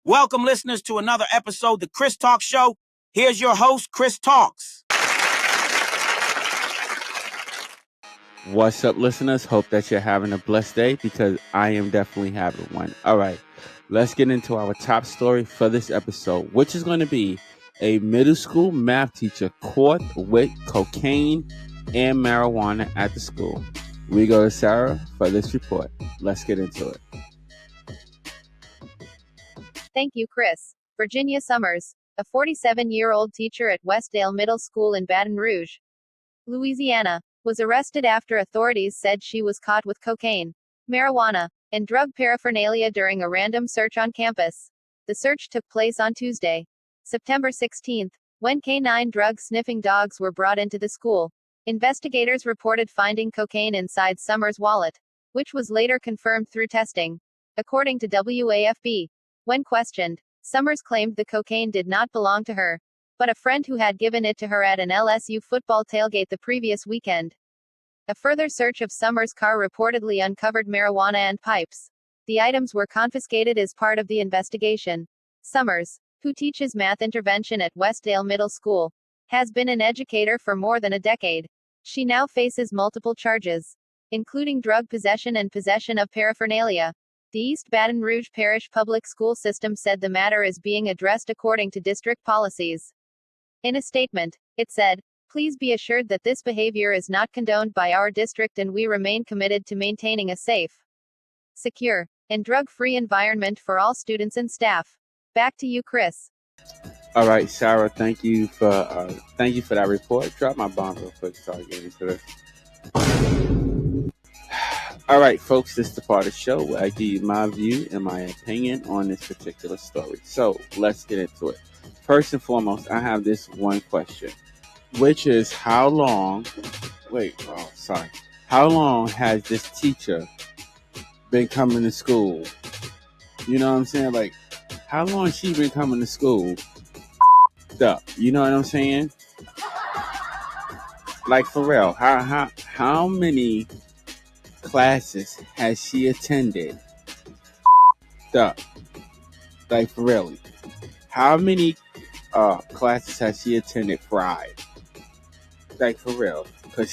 Welcome, listeners, to another episode of the Chris Talk Show. Here's your host, Chris Talks. What's up, listeners? Hope that you're having a blessed day, because I am definitely having one. All right, let's get into our top story for this episode, which is going to be a middle school math teacher caught with cocaine and marijuana at the school. We go to Sarah for this report. Let's get into it. Thank you, Chris. Virginia Summers, a 47-year-old teacher at Westdale Middle School in Baton Rouge, Louisiana, was arrested after authorities said she was caught with cocaine, marijuana, and drug paraphernalia during a random search on campus. The search took place on Tuesday, September 16, when canine drug-sniffing dogs were brought into the school. Investigators reported finding cocaine inside Summers' wallet, which was later confirmed through testing. According to WAFB, when questioned, Summers claimed the cocaine did not belong to her, but a friend who had given it to her at an LSU football tailgate the previous weekend. A further search of Summers' car reportedly uncovered marijuana and pipes. The items were confiscated as part of the investigation. Summers, who teaches math intervention at Westdale Middle School, has been an educator for more than a decade. She now faces multiple charges, including drug possession and possession of paraphernalia. The East Baton Rouge Parish Public School System said the matter is being addressed according to district policies. In a statement, it said, "Please be assured that this behavior is not condoned by our district, and we remain committed to maintaining a safe, secure, and drug-free environment for all students and staff." Back to you, Chris. All right, Sarah, thank you for that report. Drop my bomb real quick so I get into this. All right, folks, this is the part of the show where I give you my view and my opinion on this particular story. So let's get into it. First and foremost, I have this one question, which is how long has this teacher been coming to school? You know what I'm saying? Like, how long has she been coming to school? You know what I'm saying? Like, for real, how many classes has she attended? Like, for real, how many classes has she attended fried? Like, for real, because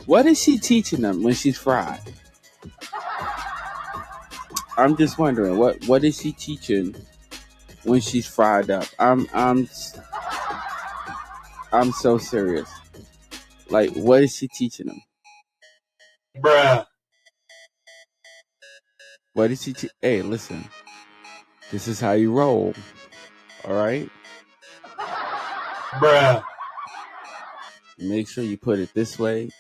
what is she teaching them when she's fried? I'm just wondering, what is she teaching when she's fried up? I'm so serious. Like, what is she teaching them? Bruh. What is she Hey, listen. This is how you roll. All right? Bruh. Make sure you put it this way.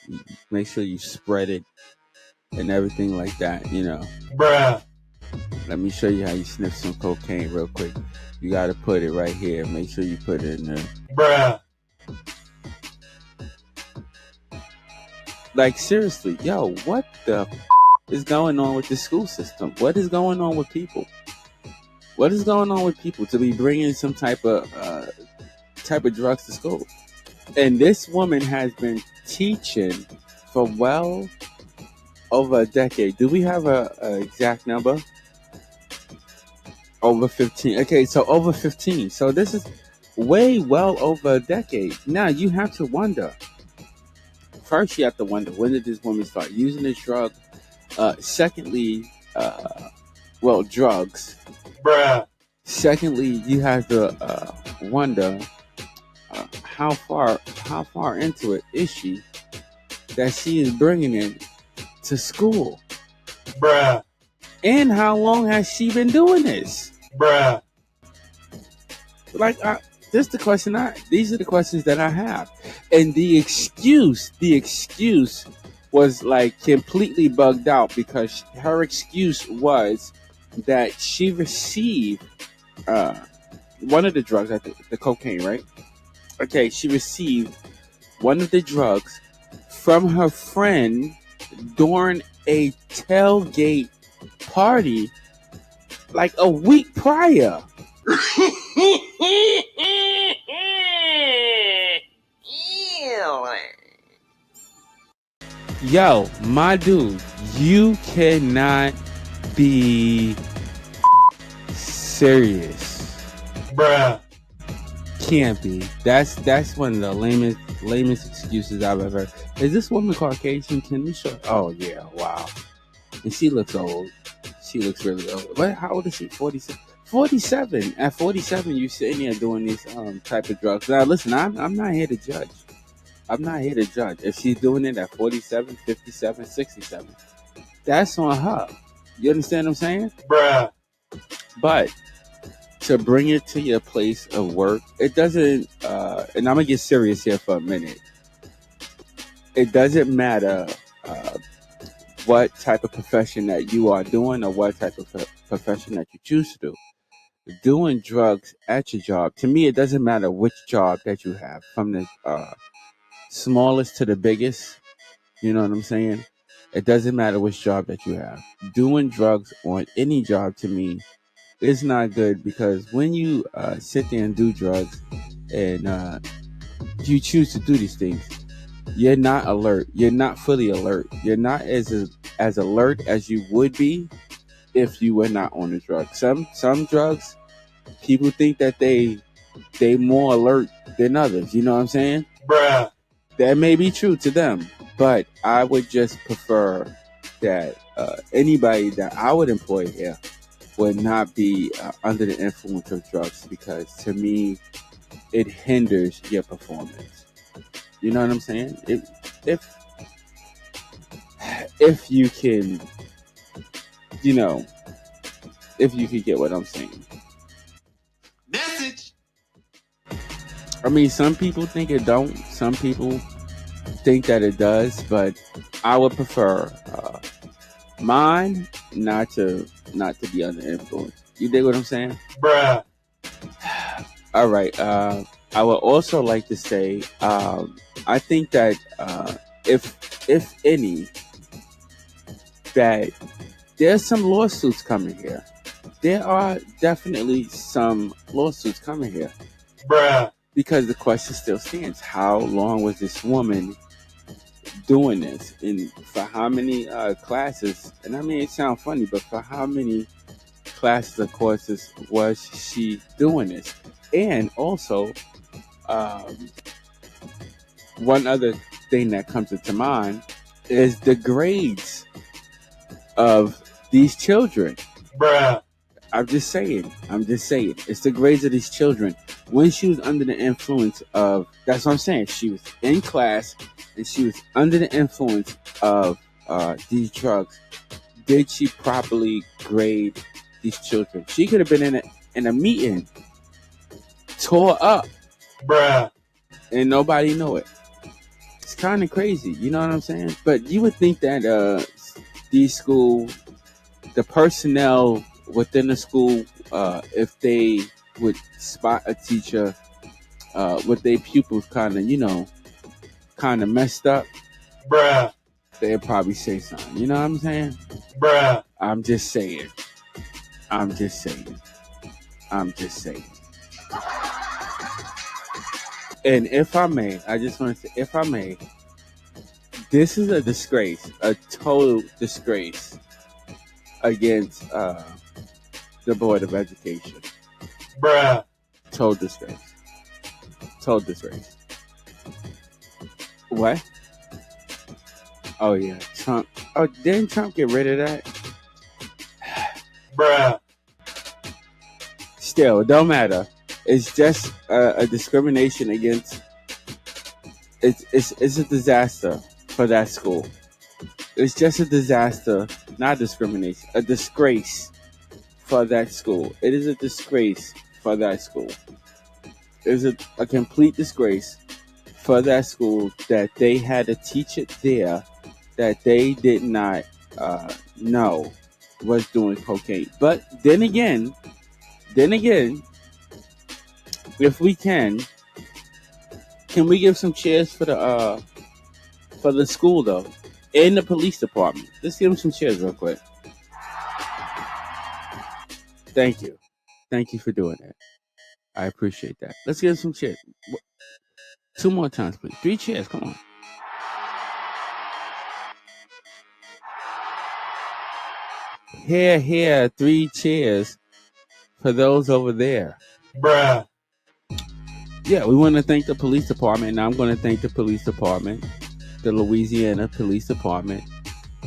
Make sure you spread it and everything like that, you know. Bruh. Let me show you how you sniff some cocaine real quick. You got to put it right here. Make sure you put it in there. Bruh. Like, seriously, yo, what the is going on with the school system? What is going on with people? What is going on with people to be bringing some type of drugs to school? And this woman has been teaching for well over a decade. Do we have a exact number? Over 15. Okay, so over 15. So this is well over a decade. Now you have to wonder. First, you have to wonder, when did this woman start using this drug? Secondly, drugs. Bruh. Secondly, you have to wonder how far into it is she that she is bringing it to school. Bruh. And how long has she been doing this? Bruh. Like, these are the questions that I have. And the excuse was like completely bugged out, because her excuse was that she received one of the drugs, I think the cocaine, right? Okay, she received one of the drugs from her friend during a tailgate party like a week prior. Yo, my dude, you cannot be serious. Bruh. Can't be. That's one of the lamest excuses I've ever heard. Is this woman Caucasian? Can we show? Oh yeah, wow. And she looks old. She looks really old. What? How old is she? 47. 47. At 47, you sitting there doing these type of drugs. Now listen, I'm not here to judge. I'm not here to judge. If she's doing it at 47, 57, 67, that's on her. You understand what I'm saying? Bruh. But to bring it to your place of work, it doesn't, and I'm going to get serious here for a minute. It doesn't matter what type of profession that you are doing or what type of profession that you choose to do. Doing drugs at your job, to me, it doesn't matter which job that you have, from the smallest to the biggest. You know what I'm saying? It doesn't matter which job that you have. Doing drugs on any job, to me, is not good, because when you sit there and do drugs and you choose to do these things, you're not alert. You're not fully alert. You're not as alert as you would be if you were not on the drug. Some drugs, people think that they more alert than others. You know what I'm saying? Bruh. That may be true to them, but I would just prefer that anybody that I would employ here would not be under the influence of drugs, because to me, it hinders your performance. You know what I'm saying? If you can, you know, if you could get what I'm saying. Message. I mean, some people think it don't. Some people think that it does, but I would prefer mine not to be under influence. You dig what I'm saying? Bruh. All right. I would also like to say, I think that if any, that there's some lawsuits coming here. There are definitely some lawsuits coming here, Bruh. because the question still stands: how long was this woman doing this, and for how many classes? And I mean, it sounds funny, but for how many classes or courses was she doing this? And also, um, one other thing that comes into mind is the grades of these children. Bruh. I'm just saying. It's the grades of these children. When she was under the influence of, that's what I'm saying. She was in class and she was under the influence of these drugs. Did she properly grade these children? She could have been in a meeting, tore up, Bruh. and nobody knew it. It's kind of crazy, you know what I'm saying? But you would think that these schools, the personnel within the school, if they would spot a teacher with their pupils kind of messed up, Bruh. they'd probably say something. You know what I'm saying? Bruh. I'm just saying. And if I may, I just want to say, if I may, this is a disgrace, a total disgrace against the Board of Education. Bruh. Total disgrace. What? Oh yeah, Trump. Oh, didn't Trump get rid of that? Bruh. Still, it don't matter. It's just a discrimination against. It's a disaster for that school. It's just a disaster, not discrimination. A disgrace for that school. It is a disgrace for that school. It is a complete disgrace for that school that they had a teacher there that they did not know was doing cocaine. But then again, if we can we give some cheers for the school though, and the police department? Let's give them some cheers real quick. Thank you for doing that. I appreciate that. Let's give them some cheers. 2 more times, please. 3 cheers. Come on. Here, 3 cheers for those over there. Bruh. Yeah, we want to thank the police department, and I'm going to thank the police department, the Louisiana Police Department,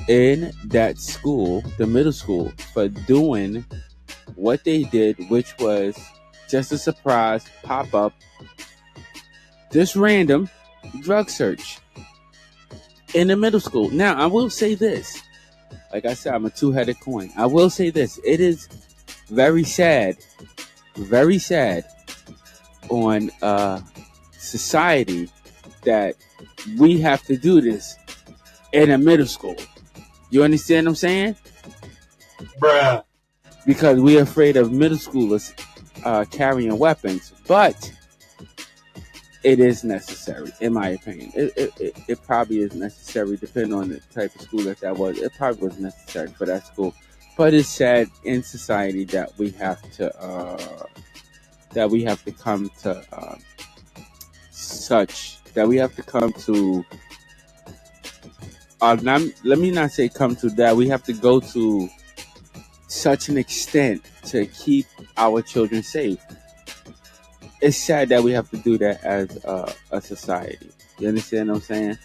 in that school, the middle school, for doing what they did, which was just a surprise pop up, this random drug search in the middle school. Now, I will say this. Like I said, I'm a two-headed coin. I will say this. It is very sad on society that we have to do this in a middle school. You understand what I'm saying? Bruh. Because we're afraid of middle schoolers carrying weapons. But it is necessary, in my opinion. It probably is necessary, depending on the type of school that was. It probably was necessary for that school. But it's sad in society that we have to come to let me not say come to that. We have to go to such an extent to keep our children safe. It's sad that we have to do that as a society. You understand what I'm saying?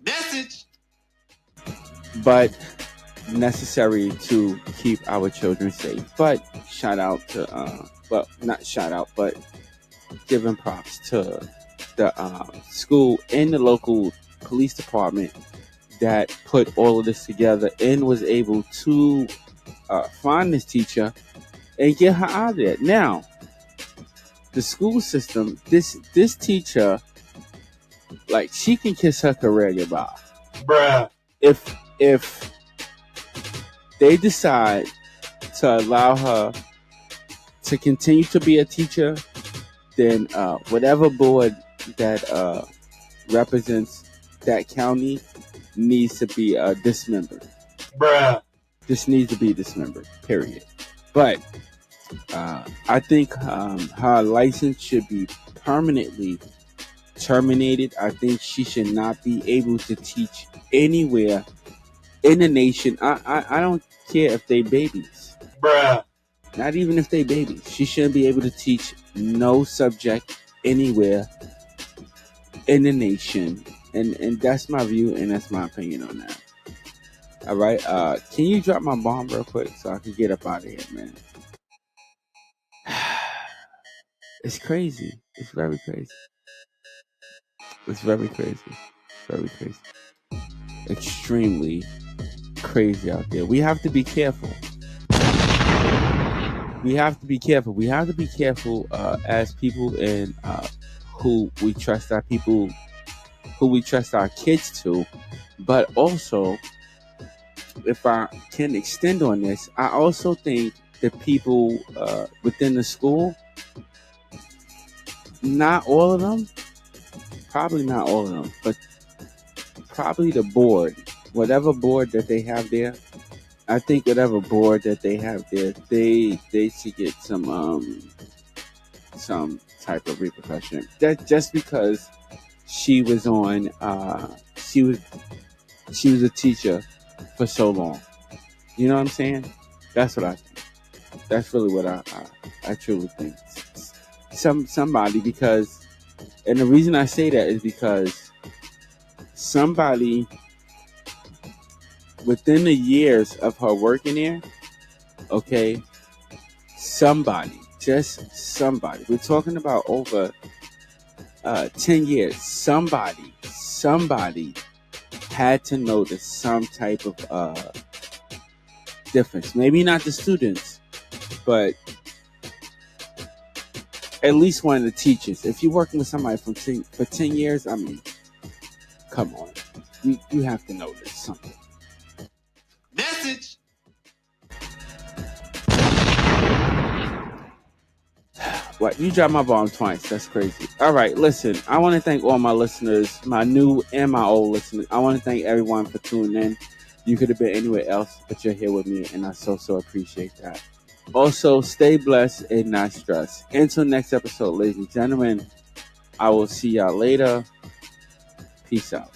Message. But necessary to keep our children safe. But shout out to, but giving props to the school and the local police department that put all of this together and was able to find this teacher and get her out of there. Now, the school system, this teacher, like, she can kiss her career goodbye. Bruh. If they decide to allow her to continue to be a teacher, then whatever board that represents that county needs to be dismembered. Bruh. This needs to be dismembered, period. But I think her license should be permanently terminated. I think she should not be able to teach anywhere in the nation. I don't care if they babies. Bruh. Not even if they babies. She shouldn't be able to teach no subject anywhere in the nation. And that's my view and that's my opinion on that. All right. Can you drop my bomb real quick so I can get up out of here, man? It's crazy. It's very crazy. It's very crazy. Very crazy. Extremely crazy out there. We have to be careful. We have to be careful. We have to be careful as people and who we trust our people, who we trust our kids to. But also, if I can extend on this, I also think the people within the school, not all of them, probably not all of them, but probably the board, whatever board that they have there, I think whatever board that they have there, they should get some type of repercussion. That just because she was on, she was a teacher for so long. You know what I'm saying? That's what I think. That's really what I truly think. Somebody, because, and the reason I say that is because somebody within the years of her working there, okay, just somebody, we're talking about over 10 years, somebody had to notice some type of difference. Maybe not the students, but at least one of the teachers. If you're working with somebody for 10 years, I mean, come on. You have to notice something. Message. What? You dropped my bomb twice. That's crazy. All right, listen. I want to thank all my listeners, my new and my old listeners. I want to thank everyone for tuning in. You could have been anywhere else, but you're here with me, and I so appreciate that. Also, stay blessed and not stressed. Until next episode, ladies and gentlemen, I will see y'all later. Peace out.